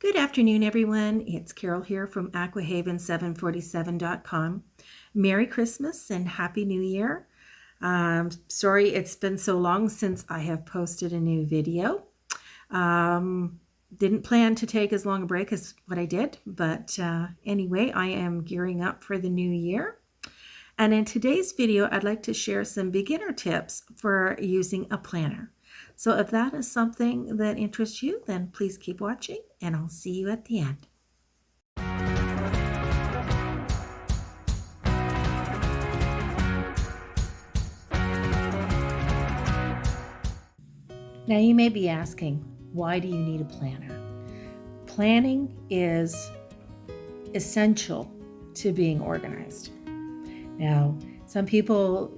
Good afternoon, everyone. It's Carol here from Aquahaven747.com. Merry Christmas and Happy New Year. Sorry it's been so long since I have posted a new video. Didn't plan to take as long a break as what I did, but anyway, I am gearing up for the new year. And in today's video, I'd like to share some beginner tips for using a planner. So if that is something that interests you, then please keep watching and I'll see you at the end. Now you may be asking, why do you need a planner? Planning is essential to being organized. Now, some people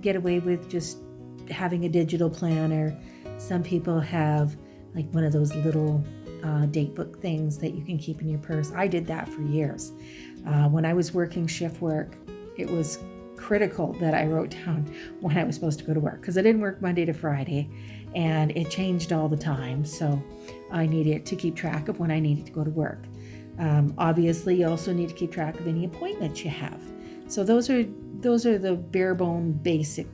get away with just having a digital planner. Some people have like one of those little date book things that you can keep in your purse. I did that for years. When I was working shift work, it was critical that I wrote down when I was supposed to go to work because I didn't work Monday to Friday and it changed all the time. So I needed to keep track of when I needed to go to work. Obviously, you also need to keep track of any appointments you have. So those are the bare bone basic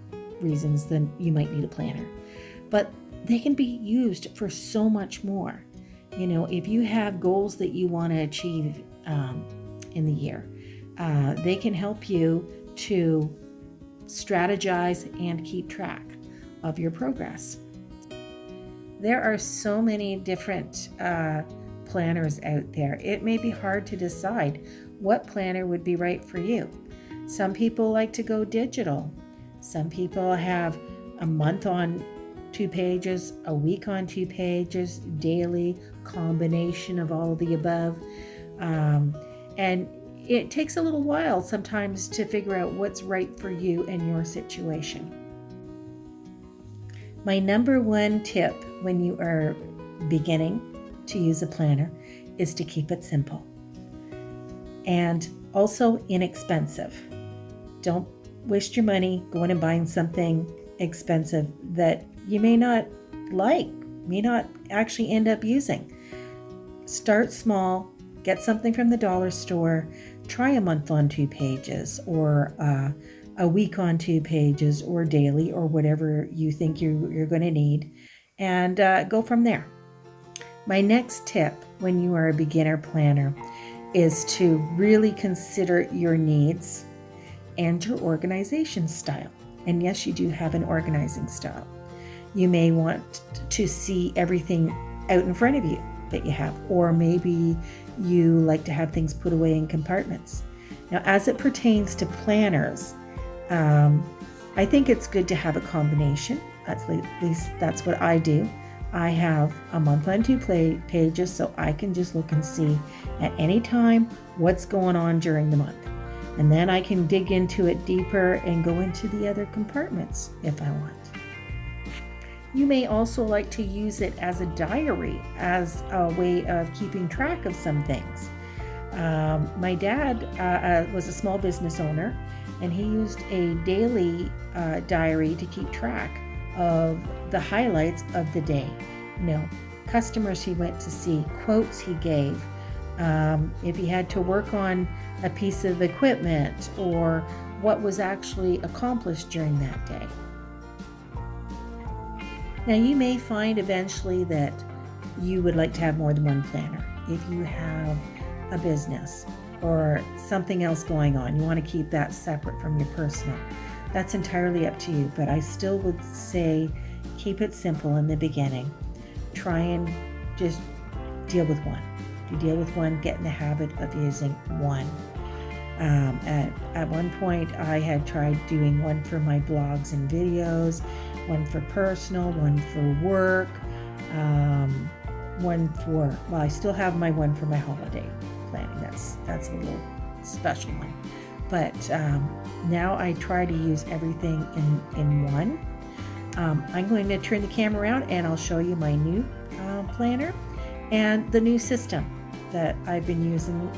reasons that you might need a planner. But they can be used for so much more. You know, if you have goals that you want to achieve in the year, they can help you to strategize and keep track of your progress. There are so many different planners out there. It may be hard to decide what planner would be right for you. Some people like to go digital. Some people have a month on 2 pages, a week on 2 pages, daily, combination of all of the above. And it takes a little while sometimes to figure out what's right for you and your situation. My number one tip when you are beginning to use a planner is to keep it simple and also inexpensive. Don't waste your money going and buying something expensive that you may not like, may not actually end up using. Start small, get something from the dollar store, try a month on 2 pages or a week on 2 pages or daily or whatever you think you're going to need and go from there. My next tip when you are a beginner planner is to really consider your needs and your organization style. And yes, you do have an organizing style. You may want to see everything out in front of you that you have, or maybe you like to have things put away in compartments. Now, as it pertains to planners, I think it's good to have a combination. At least that's what I do. I have a month on 2 pages, so I can just look and see at any time what's going on during the month. And then I can dig into it deeper and go into the other compartments if I want. You may also like to use it as a diary, as a way of keeping track of some things. My dad was a small business owner, and he used a daily diary to keep track of the highlights of the day. You know, customers he went to see, quotes he gave, if he had to work on a piece of equipment or what was actually accomplished during that day. Now, you may find eventually that you would like to have more than one planner. If you have a business or something else going on, you want to keep that separate from your personal. That's entirely up to you, but I still would say keep it simple in the beginning. Try and just deal with one. If you deal with one, get in the habit of using one. At one point, I had tried doing one for my blogs and videos, one for personal, one for work, well, I still have my one for my holiday planning. That's a little special one. But now I try to use everything in one. I'm going to turn the camera around and I'll show you my new planner and the new system that I've been using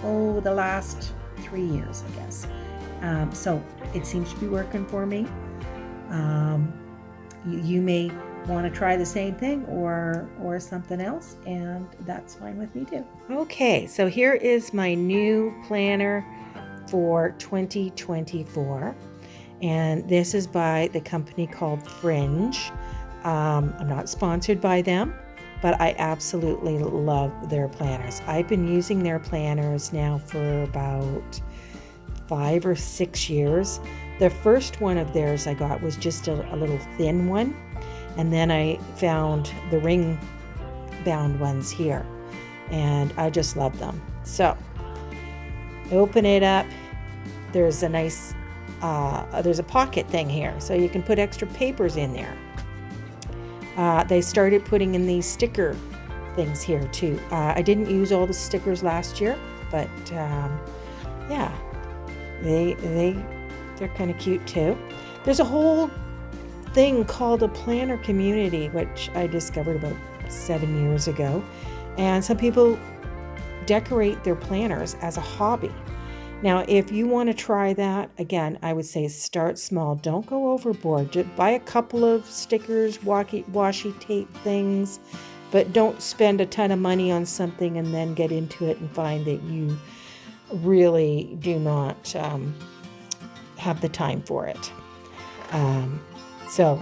the last 3 years, I guess. So it seems to be working for me. You may want to try the same thing or something else, and that's fine with me too. Okay, so here is my new planner for 2024, and this is by the company called Fringe. I'm not sponsored by them, but I absolutely love their planners. I've been using their planners now for about 5 or 6 years. The first one of theirs I got was just a little thin one, and then I found the ring bound ones here, and I just love them. So open it up. There's a nice there's a pocket thing here, so you can put extra papers in there. They started putting in these sticker things here too. I didn't use all the stickers last year, but yeah, they're kind of cute too. There's a whole thing called a planner community, which I discovered about 7 years ago, and some people decorate their planners as a hobby. Now, if you want to try that, again, I would say start small. Don't go overboard. Just buy a couple of stickers, washi tape things, but don't spend a ton of money on something and then get into it and find that you really do not have the time for it. So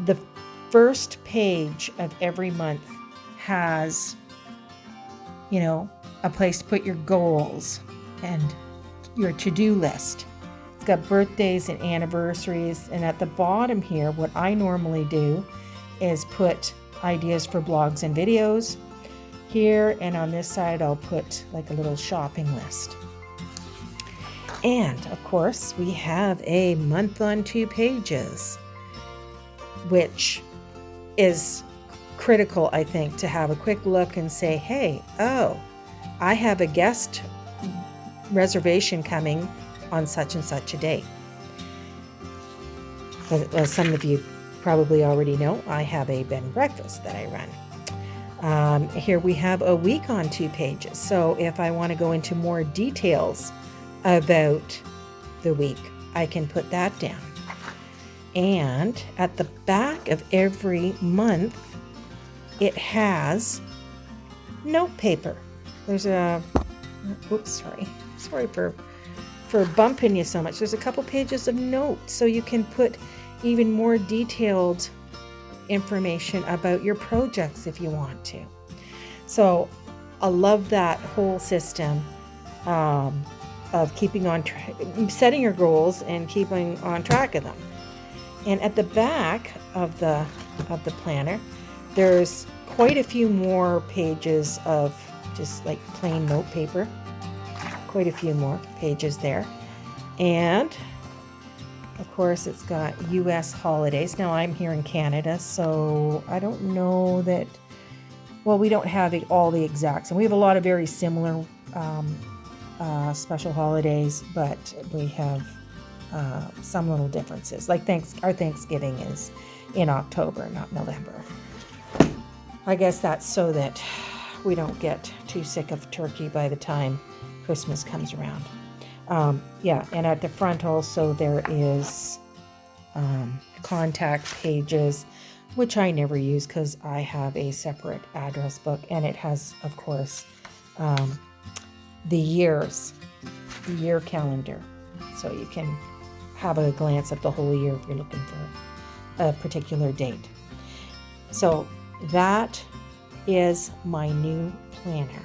the first page of every month has, a place to put your goals and your to-do list. It's got birthdays and anniversaries, and at the bottom here, what I normally do is put ideas for blogs and videos here, and on this side I'll put like a little shopping list. And of course we have a month on 2 pages, which is critical, I think, to have a quick look and say, hey, I have a guest reservation coming on such and such a date. As some of you probably already know, I have a bed and breakfast that I run. Here we have a week on 2 pages. So if I want to go into more details about the week, I can put that down. And at the back of every month, it has note paper. There's a, sorry for bumping you so much. There's a couple pages of notes, so you can put even more detailed information about your projects if you want to. So I love that whole system of keeping on setting your goals and keeping on track of them. And at the back of the planner, there's quite a few more pages of just like plain note paper. Quite a few more pages there. And of course it's got US holidays. Now I'm here in Canada, so I don't know that, well, we don't have all the exacts, and we have a lot of very similar special holidays, but we have some little differences. Like our Thanksgiving is in October, not November. I guess that's so that we don't get too sick of turkey by the time Christmas comes around. And at the front also there is contact pages, which I never use because I have a separate address book, and it has, of course, the year calendar, so you can have a glance at the whole year if you're looking for a particular date. So that is my new planner.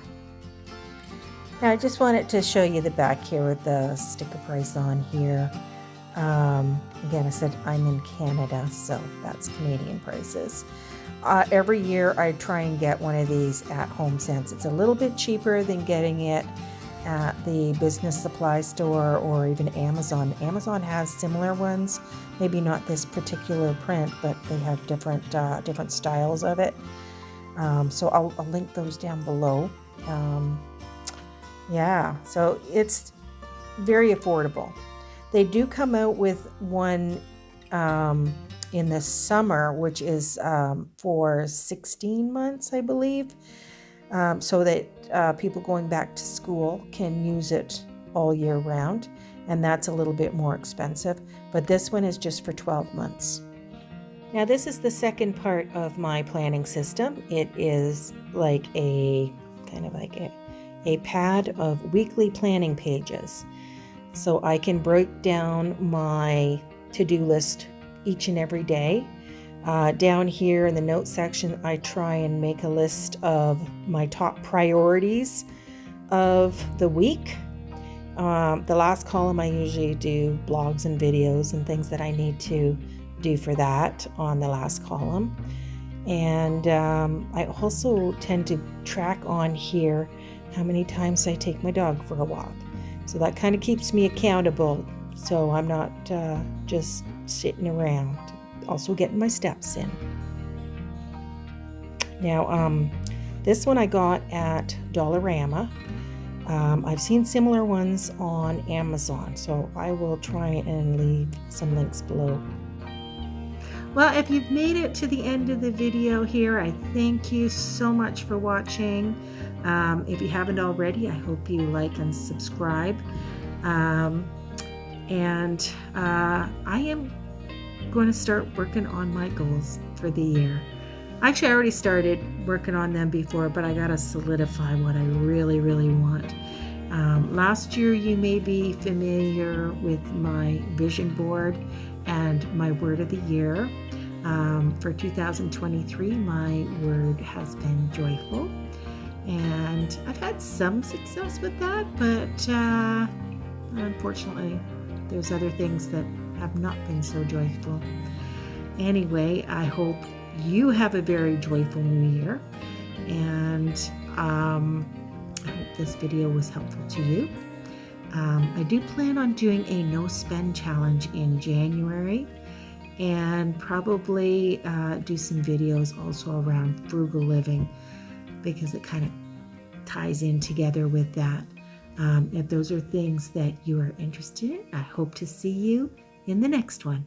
Now I just wanted to show you the back here with the sticker price on here. Again, I said I'm in Canada, so that's Canadian prices. Every year I try and get one of these at HomeSense. It's a little bit cheaper than getting it at the business supply store or even Amazon. Amazon has similar ones, maybe not this particular print, but they have different styles of it. So I'll link those down below. So it's very affordable. They do come out with one in the summer, which is for 16 months, I believe, so that people going back to school can use it all year round, and that's a little bit more expensive. But this one is just for 12 months. Now this is the second part of my planning system. It is like a kind of like a pad of weekly planning pages. So I can break down my to-do list each and every day. Down here in the notes section, I try and make a list of my top priorities of the week. The last column, I usually do blogs and videos and things that I need to do for that on the last column. And I also tend to track on here how many times I take my dog for a walk. So that kind of keeps me accountable, so I'm not just sitting around. Also getting my steps in. Now, this one I got at Dollarama. I've seen similar ones on Amazon, so I will try and leave some links below. Well, if you've made it to the end of the video here, I thank you so much for watching. If you haven't already, I hope you like and subscribe. I am going to start working on my goals for the year. Actually, I already started working on them before, but I got to solidify what I really, really want. Last year, you may be familiar with my vision board and my word of the year. For 2023, my word has been joyful. And I've had some success with that, but unfortunately, there's other things that have not been so joyful. Anyway, I hope you have a very joyful new year, and I hope this video was helpful to you. I do plan on doing a no spend challenge in January, and probably do some videos also around frugal living, because it kind of ties in together with that. If those are things that you are interested in, I hope to see you in the next one.